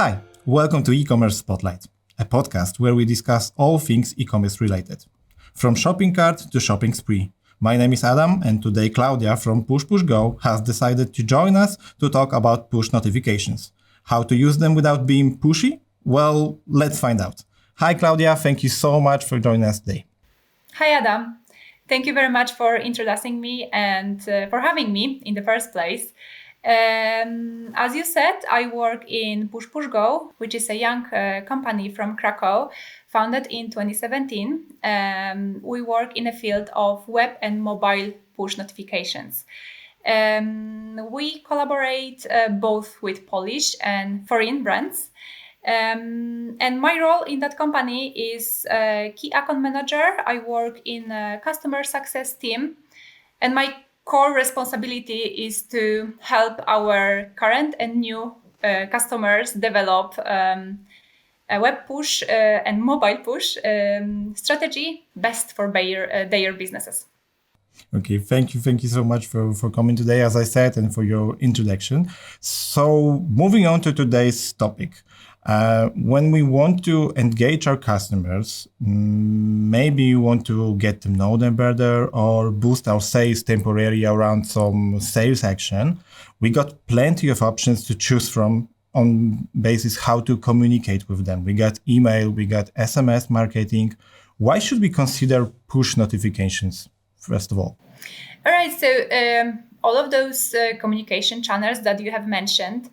Hi, welcome to E-commerce Spotlight, a podcast where we discuss all things e-commerce related, from shopping cart to shopping spree. My name is Adam, and today Klaudia from PushPushGO has decided to join us to talk about push notifications. How to use them without being pushy? Well, let's find out. Hi Klaudia, thank you so much for joining us today. Hi Adam, thank you very much for introducing me and for having me in the first place. As you said, I work in PushPushGo, which is a young company from Krakow, founded in 2017. We work in the field of web and mobile push notifications. We collaborate both with Polish and foreign brands. And my role in that company is key account manager. I work in a customer success team, and my core responsibility is to help our current and new customers develop a web push and mobile push strategy best for their businesses. Okay, thank you so much for coming today, as I said, and for your introduction. So moving on to today's topic. When we want to engage our customers, maybe you want to get to know them better or boost our sales temporarily around some sales action, we got plenty of options to choose from on basis how to communicate with them. We got email, we got SMS marketing. Why should we consider push notifications, first of all? All right, so all of those communication channels that you have mentioned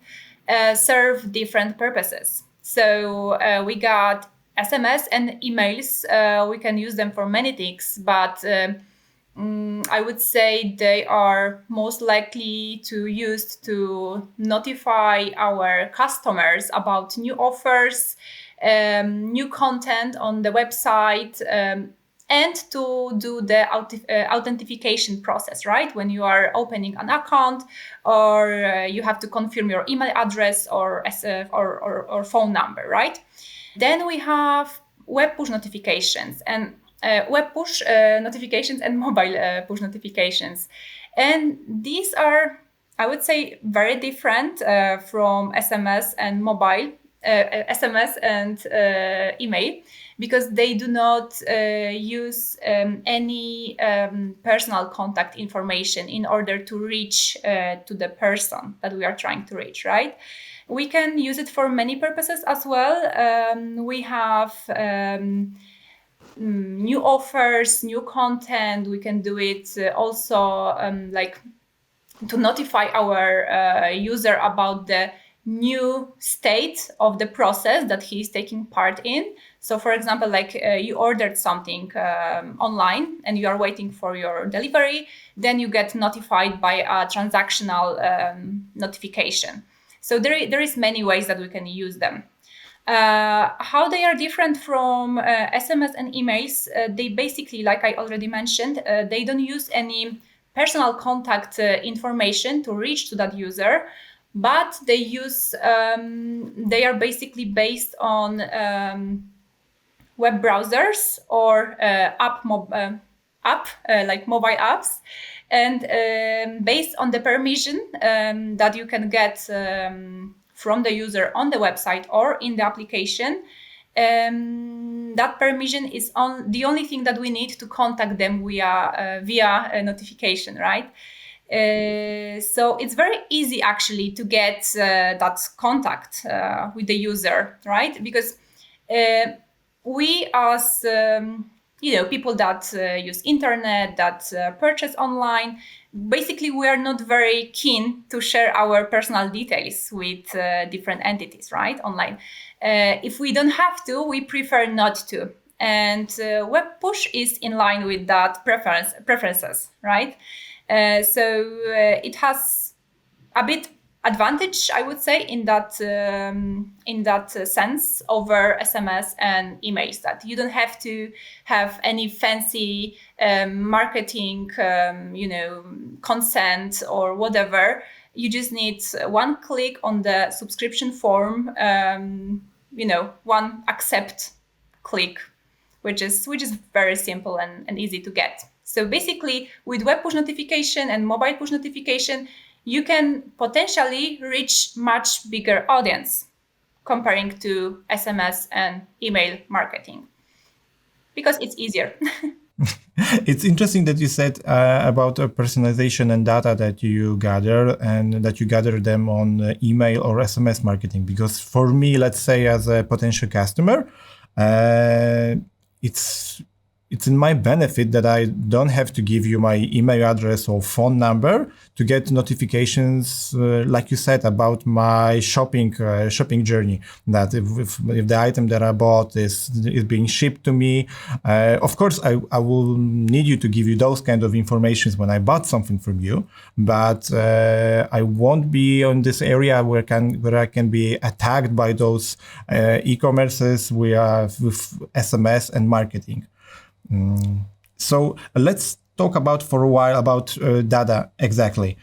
serve different purposes. So we got SMS and emails. We can use them for many things, but I would say they are most likely to used to notify our customers about new offers, new content on the website, and to do the authentication process, right? When you are opening an account, or you have to confirm your email address or phone number, right? Then we have web push notifications and web push notifications and mobile push notifications. And these are, I would say, very different from SMS and mobile, SMS and email, because they do not use any personal contact information in order to reach to the person that we are trying to reach, right? We can use it for many purposes as well. We have new offers, new content. We can do it also like to notify our user about the new state of the process that he is taking part in. So for example, like you ordered something online and you are waiting for your delivery, then you get notified by a transactional notification. So there is many ways that we can use them. How they are different from SMS and emails, they basically, like I already mentioned, they don't use any personal contact information to reach to that user, but they are basically based on web browsers or like mobile apps, and based on the permission that you can get from the user on the website or in the application. That permission is the only thing that we need to contact them via a notification, right? So it's very easy actually to get that contact with the user, right? Because we as people that use internet, that purchase online, basically we are not very keen to share our personal details with different entities, right, online. If we don't have to, we prefer not to. And web push is in line with that preferences, right? So it has a bit advantage, I would say, in that sense over SMS and emails, that you don't have to have any fancy marketing, consent or whatever. You just need one click on the subscription form, one accept click, which is very simple and easy to get. So basically, with web push notification and mobile push notification, you can potentially reach much bigger audience comparing to SMS and email marketing, because it's easier. It's interesting that you said about personalization and data that you gather, and that you gather them on email or SMS marketing. Because for me, let's say as a potential customer, it's in my benefit that I don't have to give you my email address or phone number to get notifications, like you said, about my shopping journey. That if the item that I bought is being shipped to me, of course I will need you to give you those kind of informations when I bought something from you. But I won't be on this area where I can be attacked by those e-commerces with SMS and marketing. So let's talk about for a while about data exactly.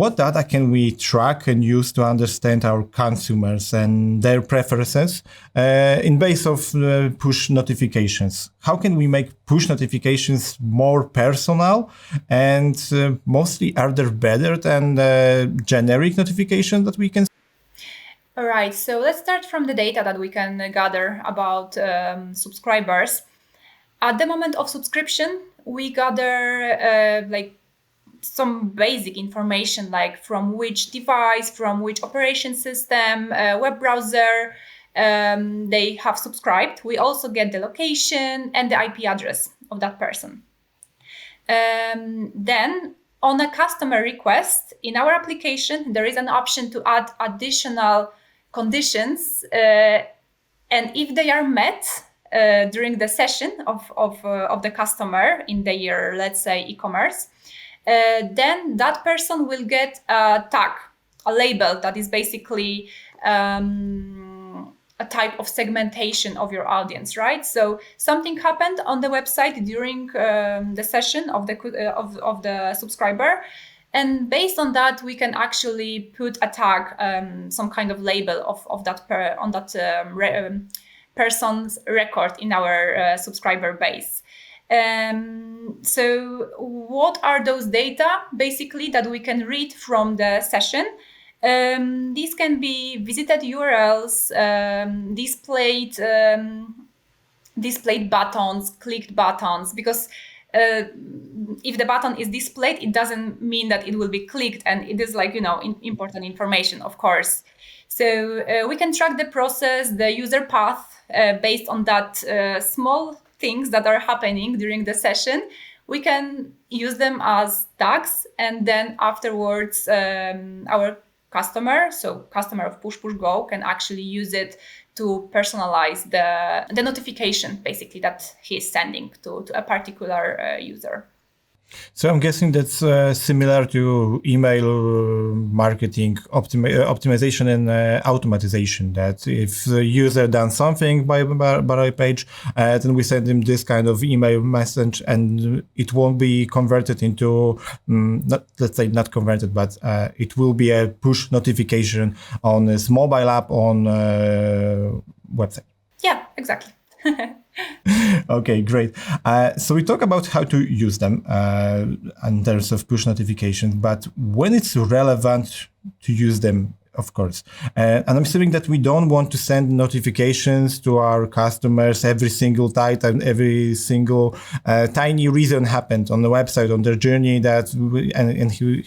What data can we track and use to understand our consumers and their preferences in base of push notifications? How can we make push notifications more personal? And mostly, are they better than generic notifications that we can? All right, so let's start from the data that we can gather about subscribers. At the moment of subscription, we gather like some basic information, like from which device, from which operation system, web browser they have subscribed. We also get the location and the IP address of that person. Then on a customer request in our application, there is an option to add additional conditions, and if they are met during the session of the customer in their, let's say, e-commerce, then that person will get a tag, a label that is basically a type of segmentation of your audience, right? So something happened on the website during the session of the subscriber, and based on that, we can actually put a tag, some kind of label of that person's record in our subscriber base. So what are those data basically that we can read from the session? These can be visited URLs, displayed buttons, clicked buttons, because if the button is displayed, it doesn't mean that it will be clicked, and it is like, important information, of course. So we can track the process, the user path, based on that small things that are happening during the session. We can use them as tags, and then afterwards our customer of PushPushGo can actually use it to personalize the notification basically that he's sending to a particular user. So I'm guessing that's similar to email marketing optimization and automatization. That if the user done something by a page, then we send him this kind of email message, and it won't be converted into, not converted, but it will be a push notification on his mobile app on website. Yeah, exactly. Okay, great. So we talk about how to use them in terms of push notifications, but when it's relevant to use them, of course. And I'm assuming that we don't want to send notifications to our customers every single time and every single tiny reason happened on the website, on their journey, that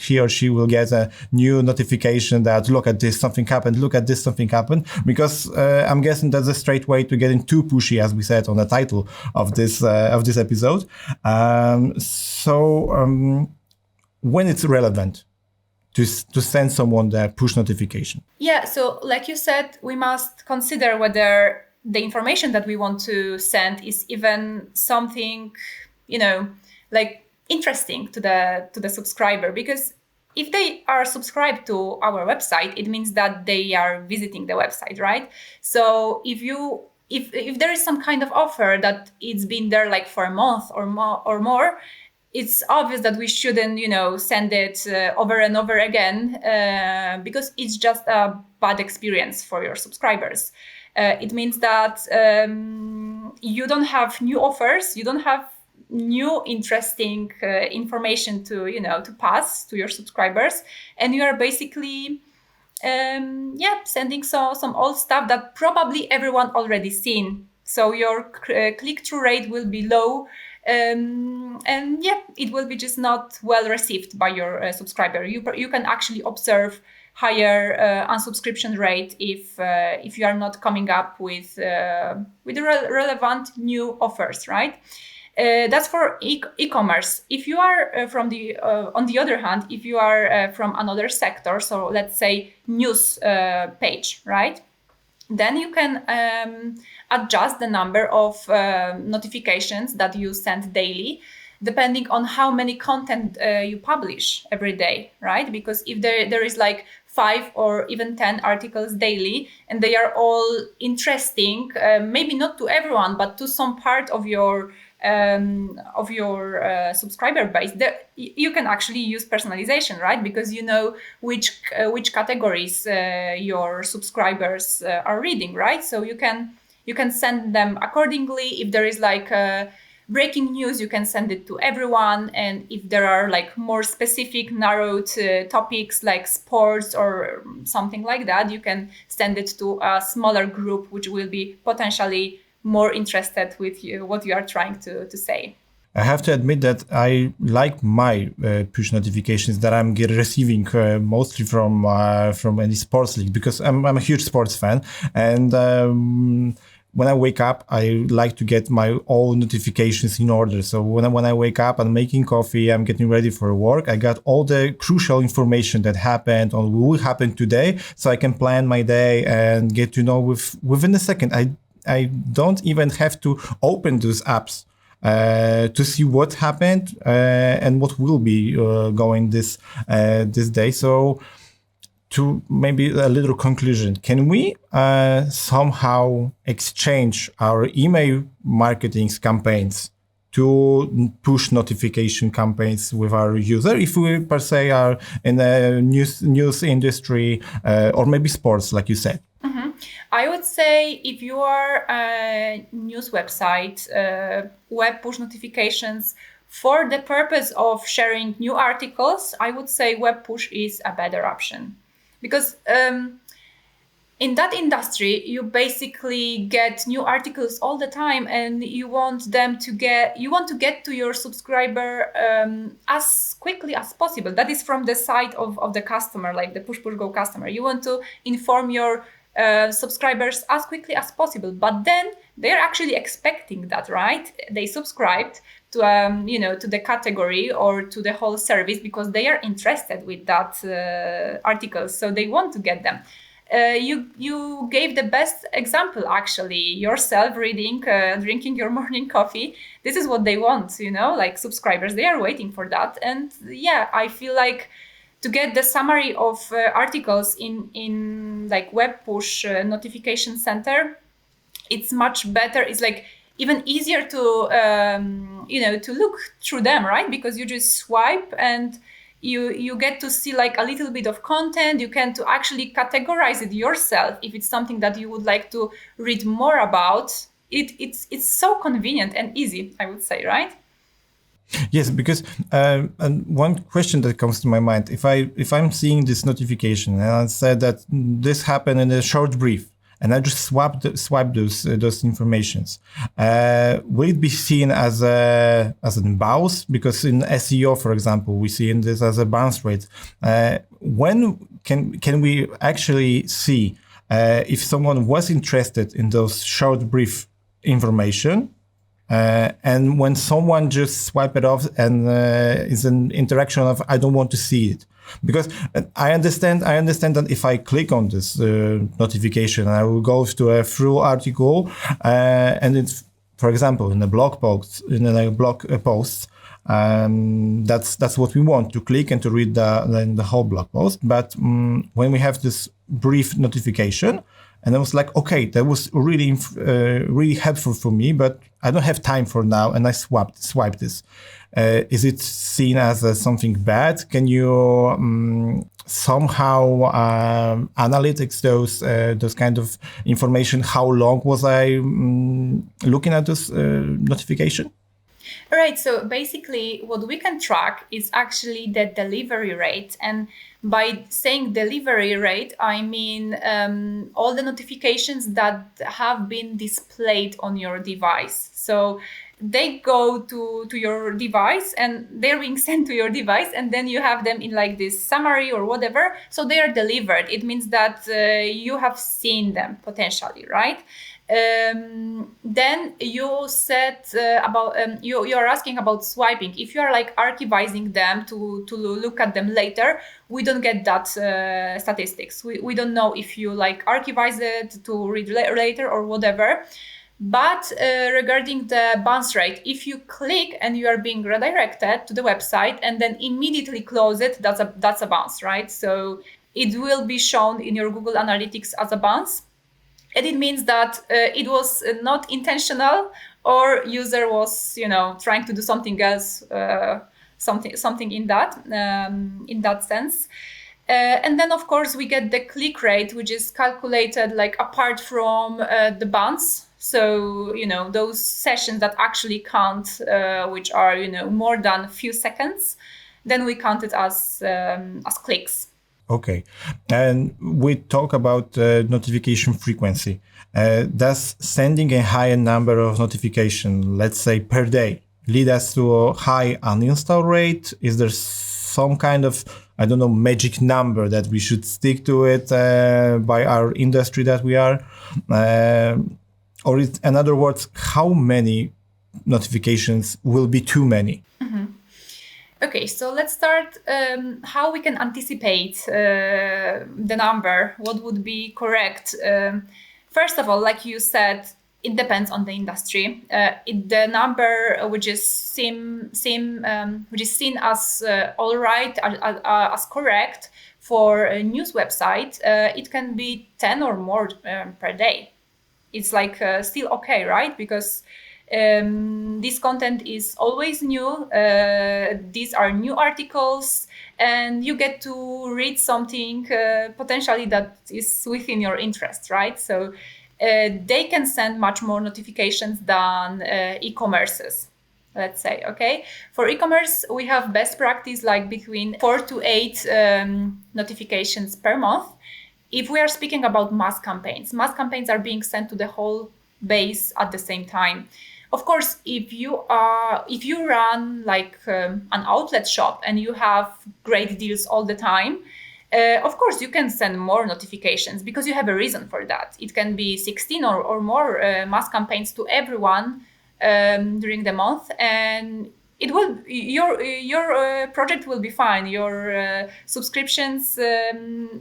he or she will get a new notification that, look at this, something happened, look at this, something happened. Because I'm guessing that's a straight way to get too pushy, as we said on the title of this episode. When it's relevant to send someone the push notification. Yeah, so like you said, we must consider whether the information that we want to send is even something, like interesting to the subscriber. Because if they are subscribed to our website, it means that they are visiting the website, right? So if there is some kind of offer that it's been there like for a month or more, it's obvious that we shouldn't, send it over and over again, because it's just a bad experience for your subscribers. It means that you don't have new offers, you don't have new interesting information to pass to your subscribers, and you are basically sending some old stuff that probably everyone already seen. So your click-through rate will be low, and it will be just not well received by your subscriber. You can actually observe higher unsubscription rate if you are not coming up with relevant new offers, right? That's for e-commerce. If you are on the other hand, if you are from another sector, so let's say news page, right? Then you can adjust the number of notifications that you send daily, depending on how many content you publish every day, right? Because if there is like 5 or even 10 articles daily and they are all interesting, maybe not to everyone, but to some part of your subscriber base, you can actually use personalization, right? Because you know which categories your subscribers are reading, right? So you can send them accordingly. If there is like breaking news, you can send it to everyone, and if there are like more specific narrowed topics like sports or something like that, you can send it to a smaller group which will be potentially more interested with what you are trying to say. I have to admit that I like my push notifications that I'm receiving mostly from any sports league, because I'm a huge sports fan, and when I wake up, I like to get my own notifications in order. So when I wake up, I'm making coffee, I'm getting ready for work, I got all the crucial information that happened or will happen today, so I can plan my day and get to know within a second. I don't even have to open those apps to see what happened and what will be going this day. So, to maybe a little conclusion, can we somehow exchange our email marketing campaigns to push notification campaigns with our user if we per se are in a news industry or maybe sports, like you said? I would say if you are a news website, web push notifications for the purpose of sharing new articles, I would say web push is a better option. Because in that industry, you basically get new articles all the time, and you want to get to your subscriber as quickly as possible. That is from the side of the customer, like the PushPushGo customer. You want to inform your subscribers as quickly as possible, but then they're actually expecting that, right? They subscribed to to the category or to the whole service because they are interested with that article, so they want to get them. You gave the best example, actually, yourself reading, drinking your morning coffee. This is what they want, like subscribers, they are waiting for that. And I feel like to get the summary of articles in like web push notification center, it's much better. It's like even easier to to look through them, right? Because you just swipe and you get to see like a little bit of content. You can to actually categorize it yourself if it's something that you would like to read more about. It's so convenient and easy, I would say, right? Yes, because and one question that comes to my mind: if I'm seeing this notification and I said that this happened in a short brief, and I just swipe those informations, will it be seen as an bounce? Because in SEO, for example, we see in this as a bounce rate. When can we actually see if someone was interested in those short brief information? And when someone just swipe it off and is an interaction of I don't want to see it, because I understand that if I click on this notification, I will go to a full article, and it's, for example, in a blog post, that's what we want, to click and to read the whole blog post. But when we have this brief notification, and I was like, okay, that was really helpful for me, but I don't have time for now, and I swiped this. Is it seen as something bad? Can you somehow analytics those kind of information? How long was I looking at this notification? All right, so basically what we can track is actually the delivery rate. And by saying delivery rate, I mean all the notifications that have been displayed on your device. So they go to your device and they're being sent to your device, and then you have them in like this summary or whatever. So they are delivered. It means that you have seen them potentially, right? Then you said about you are asking about swiping. If you are like archivizing them to look at them later, we don't get that statistics. We don't know if you like archivize it to read later or whatever. But regarding the bounce rate, if you click and you are being redirected to the website and then immediately close it, that's a bounce, right? So it will be shown in your Google Analytics as a bounce. And it means that it was not intentional, or user was, trying to do something else, something in that sense. And then, of course, we get the click rate, which is calculated like apart from the bounce. So, those sessions that actually count, which are, more than a few seconds, then we count it as clicks. Okay. And we talk about notification frequency. Does sending a higher number of notifications, let's say per day, lead us to a high uninstall rate? Is there some kind of, I don't know, magic number that we should stick to it by our industry that we are? Or in other words, how many notifications will be too many? Okay, so let's start how we can anticipate the number. What would be correct? First of all, like you said, it depends on the industry. The number which is seen as all right, as correct for a news website, it can be 10 or more per day. It's like still okay, right? Because this content is always new. These are new articles, and you get to read something potentially that is within your interest, right? So they can send much more notifications than e-commerces, let's say. Okay, for e-commerce, we have best practice like between 4 to 8 notifications per month. If we are speaking about mass campaigns are being sent to the whole base at the same time. Of course, if you run like an outlet shop and you have great deals all the time, of course you can send more notifications because you have a reason for that. It can be 16 or more mass campaigns to everyone during the month, and it will your project will be fine. Your subscriptions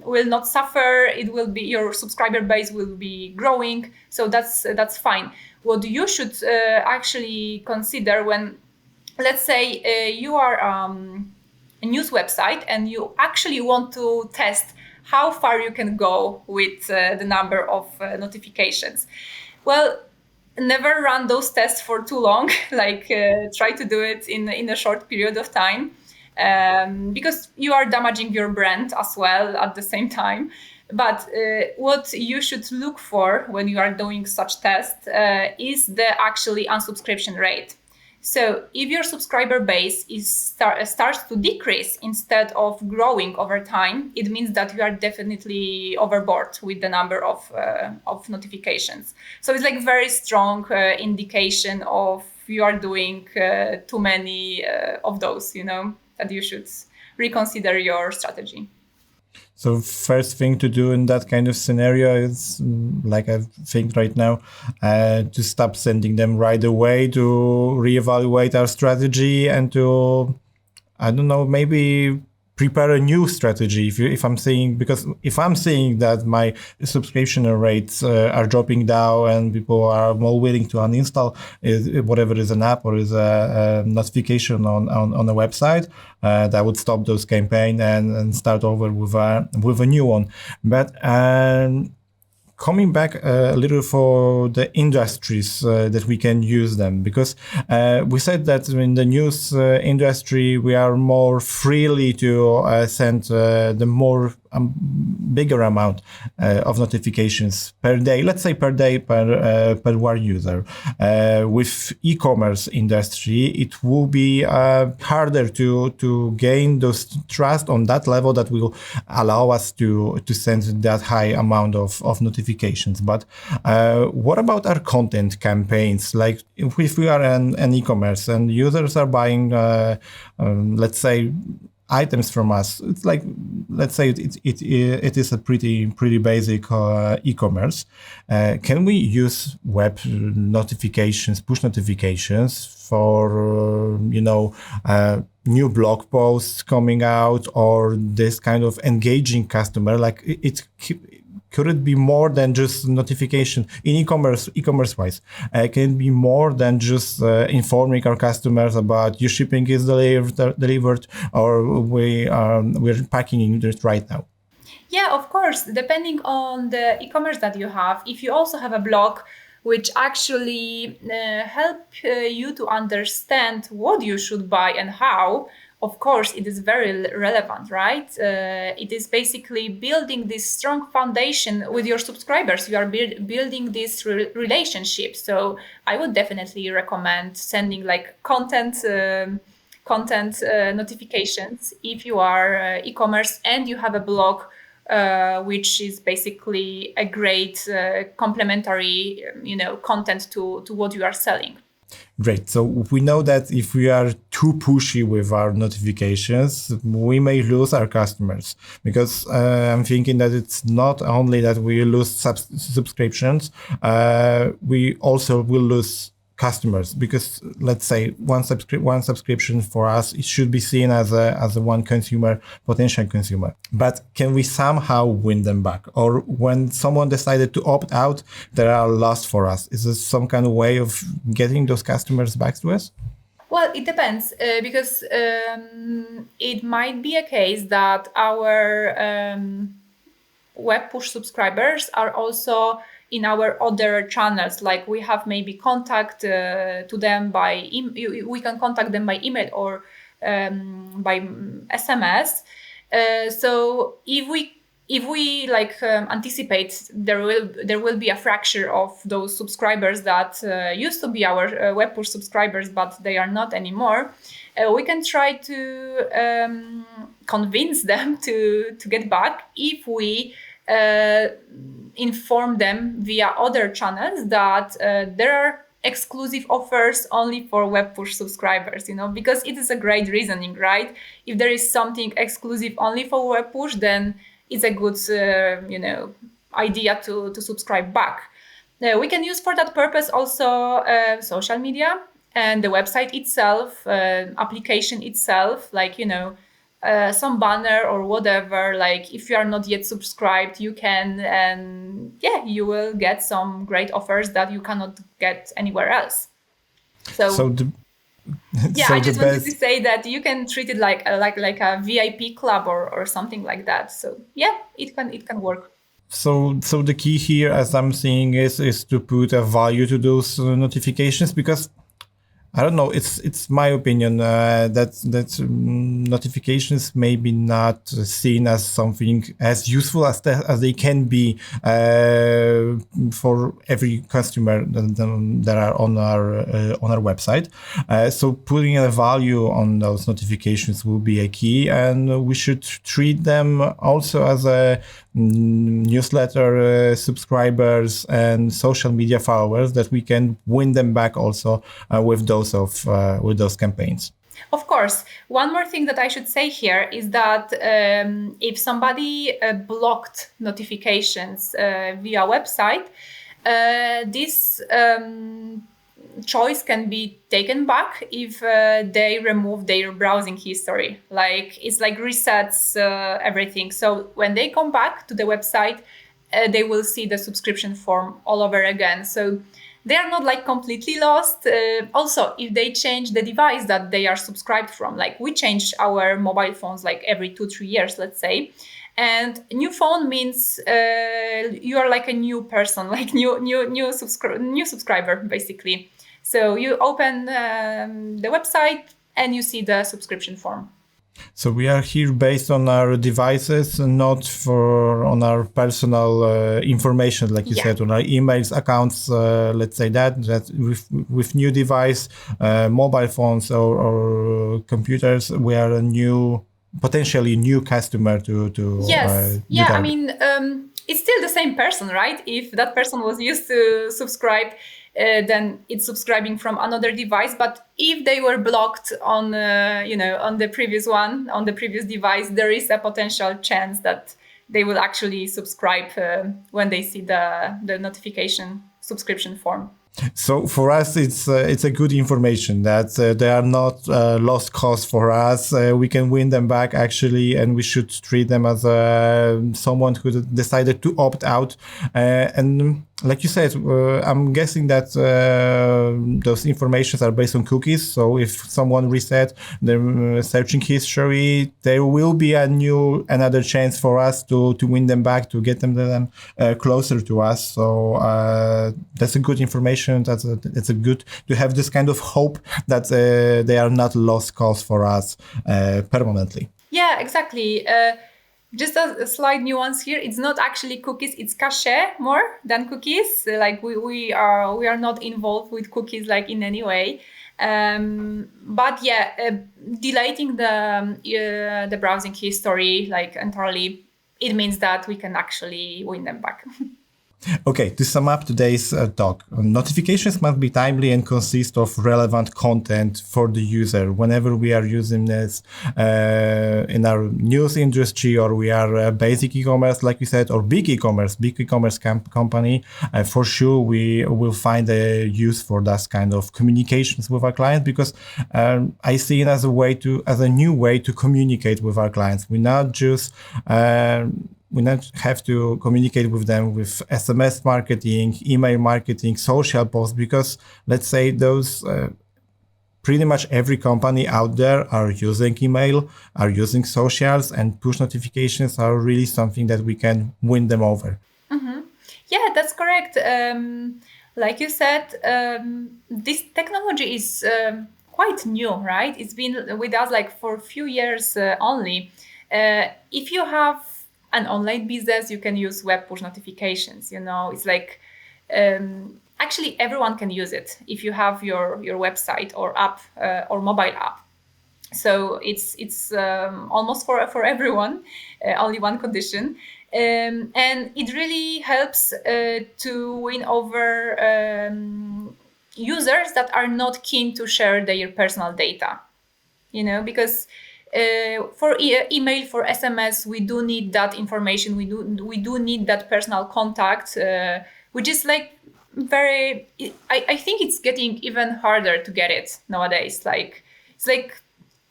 will not suffer. It will be, your subscriber base will be growing, so that's fine. What you should actually consider when, let's say, you are a news website and you actually want to test how far you can go with the number of notifications. Well, never run those tests for too long. Like try to do it in a short period of time, because you are damaging your brand as well at the same time. But what you should look for when you are doing such tests is the actually unsubscription rate. So if your subscriber base starts to decrease instead of growing over time, it means that you are definitely overboard with the number of notifications. So it's like very strong indication of you are doing too many of those, that you should reconsider your strategy. So first thing to do in that kind of scenario is, like I think right now, to stop sending them right away, to reevaluate our strategy and to, I don't know, maybe prepare a new strategy. If I'm seeing that my subscription rates are dropping down and people are more willing to uninstall whatever is an app or is a notification on a website, that would stop those campaign and start over with a new one. But coming back a little for the industries that we can use them, because we said that in the news industry we are more freely to send the more bigger amount of notifications per day, let's say per day per one user. With e-commerce industry, it will be harder to gain those trust on that level that will allow us to send that high amount of notifications. But what about our content campaigns? Like if we are an e-commerce and users are buying, let's say, items from us, it's like, let's say it is a pretty basic e-commerce. Can we use web notifications, push notifications for new blog posts coming out, or this kind of engaging customer? Like could it be more than just notification in e-commerce wise? Can it be more than just informing our customers about your shipping is delivered, or we're packing it right now? Yeah, of course, depending on the e-commerce that you have. If you also have a blog which actually help you to understand what you should buy and how, of course, it is very relevant, right? It is basically building this strong foundation with your subscribers. You are building this relationship. So I would definitely recommend sending like content notifications if you are e-commerce and you have a blog, which is basically a great complementary, content to what you are selling. Great. So we know that if we are too pushy with our notifications, we may lose our customers, because I'm thinking that it's not only that we lose subscriptions, we also will lose customers, because let's say one subscription for us, it should be seen as a one potential consumer. But can we somehow win them back? Or when someone decided to opt out, they are lost for us. Is there some kind of way of getting those customers back to us? Well, it depends, because it might be a case that our web push subscribers are also in our other channels. Like we have maybe contact to them by we can contact them by email or by SMS. So if we like anticipate there will be a fracture of those subscribers that used to be our web push subscribers, but they are not anymore, we can try to convince them to get back if we inform them via other channels that there are exclusive offers only for web push subscribers, because it is a great reasoning, right? If there is something exclusive only for web push, then it's a good idea to subscribe back. We can use for that purpose also social media and the website itself, application itself, like some banner or whatever. Like if you are not yet subscribed, you can, and you will get some great offers that you cannot get anywhere else. So I just wanted to say that you can treat it like a VIP club or something like that. So it can work. So the key here, as I'm seeing, is to put a value to those notifications, because I don't know, it's my opinion that notifications may be not seen as something as useful as they can be for every customer that are on our website. So putting a value on those notifications will be a key, and we should treat them also as a newsletter subscribers and social media followers, that we can win them back also with those campaigns. Of course. One more thing that I should say here is that if somebody blocked notifications via website, this choice can be taken back if they remove their browsing history. Like it's like resets everything. So when they come back to the website, they will see the subscription form all over again. So they are not like completely lost. Also, if they change the device that they are subscribed from, like we change our mobile phones like every 2-3 years, let's say. And new phone means you are like a new person, like new subscriber, basically. So you open the website and you see the subscription form. So we are here based on our devices, not on our personal information, like you said, on our emails, accounts. Let's say that with new device, mobile phones or computers, we are a potentially new customer to Yes. new Yeah. I target. mean, it's still the same person, right? If that person was used to subscribe, then it's subscribing from another device. But if they were blocked on, on the previous device, there is a potential chance that they will actually subscribe when they see the notification subscription form. So for us, it's a good information that they are not lost cause for us. We can win them back actually, and we should treat them as someone who decided to opt out. And like you said, I'm guessing that those informations are based on cookies. So if someone reset their searching history, there will be another chance for us to win them back, to get them closer to us. So that's a good information. It's a good to have this kind of hope that they are not lost cause for us permanently. Yeah, exactly. Just a slight nuance here. It's not actually cookies. It's cache more than cookies. Like we are not involved with cookies like in any way. But yeah, deleting the browsing history like entirely, it means that we can actually win them back. Okay, to sum up today's talk, notifications must be timely and consist of relevant content for the user whenever we are using this in our news industry, or we are basic e-commerce, like we said, or big e-commerce company. For sure, we will find a use for that kind of communications with our clients, because I see it as a new way to communicate with our clients. We not have to communicate with them with SMS marketing, email marketing, social posts, because let's say those pretty much every company out there are using email, are using socials, and push notifications are really something that we can win them over. Mm-hmm. Yeah, that's correct. Like you said, this technology is quite new, right? It's been with us like for a few years only. If you have an online business, you can use web push notifications. It's like actually everyone can use it if you have your website or app or mobile app. So it's almost for everyone. Only one condition, and it really helps to win over users that are not keen to share their personal data. Because for email, for SMS, we do need that information. We do need that personal contact, which is like very. I think it's getting even harder to get it nowadays. Like it's like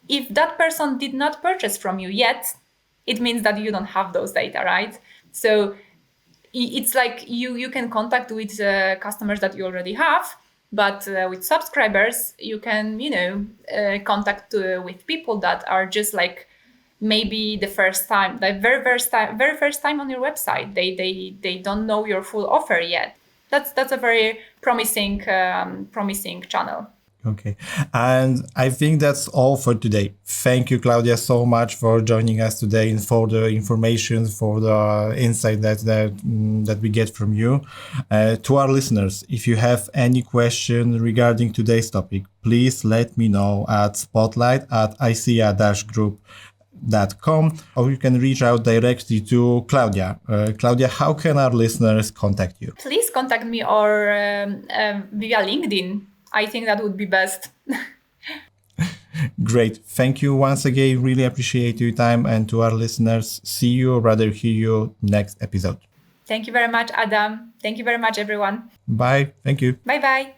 if that person did not purchase from you yet, it means that you don't have those data, right? So it's like you can contact with customers that you already have. But with subscribers, you can, contact with people that are just like maybe the very first time on your website. They don't know your full offer yet. That's a very promising channel. Okay. And I think that's all for today. Thank you, Klaudia, so much for joining us today and for the information, for the insight that we get from you. To our listeners, if you have any question regarding today's topic, please let me know at spotlight@icia-group.com, or you can reach out directly to Klaudia. Klaudia, how can our listeners contact you? Please contact me or via LinkedIn. I think that would be best. Great. Thank you once again. Really appreciate your time. And to our listeners, see you or rather hear you next episode. Thank you very much, Adam. Thank you very much, everyone. Bye. Thank you. Bye-bye.